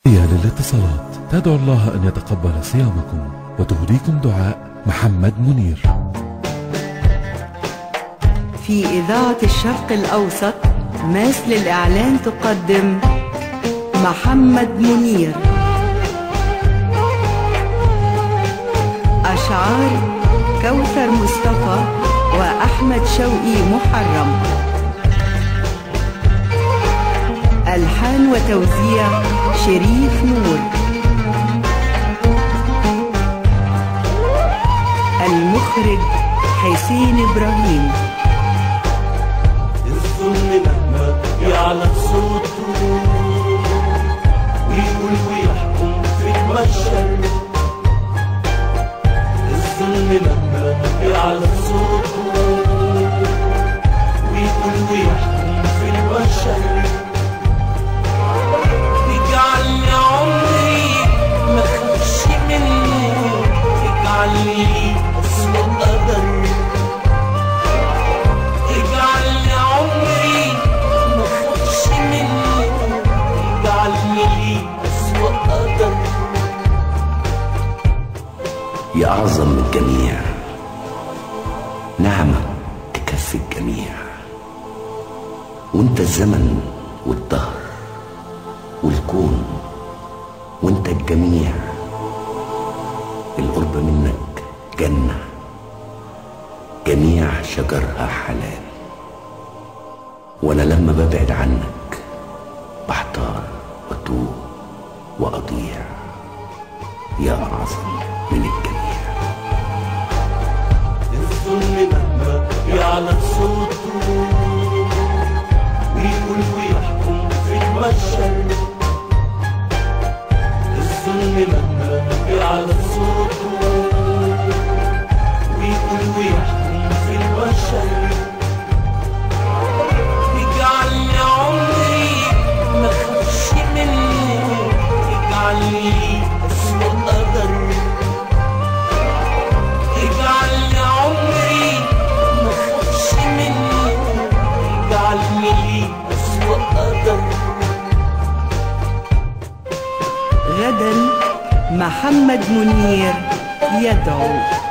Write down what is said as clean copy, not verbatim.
للاتصالات تدعو الله أن يتقبل صيامكم وتهديكم دعاء محمد منير. في إذاعة الشرق الأوسط ماس للإعلان تقدم محمد منير. أشعار كوثر مصطفى وأحمد شوقي محرم. ألحان وتوزيع شريف نور. المخرج حسين إبراهيم. الظلم مهما يعلى صوته ويقول ويحكم في المشهد. الظلم مهما يعلى صوته ويقول ويحكم في المشهد. اجعلني عمري ما اخافش منه، اجعلني اسوأ قدر. اجعلني عمري ما اخافش منه، اجعلني اسوأ قدر. يا أعظم من الجميع، نعمة تكفي الجميع، وانت الزمن والدهر والكون، وانت الجميع. القرب منك جنة، جميع شجرها حلال، وانا لما ببعد عنك بحتار واتوه واضيع. يا أعظم من الجميع. الظلم مهما يعلى صوته ويقول ويحكم في المشهد. الظلم مهما يعلى صوته ويقول ويحكم في المشهد. اجعلني عمري ما اخافش منه، اجعلني اسوأ قدر. اجعلني عمري ما اخافش منه، اجعلني اسوأ قدر. غدا محمد منير يدعو.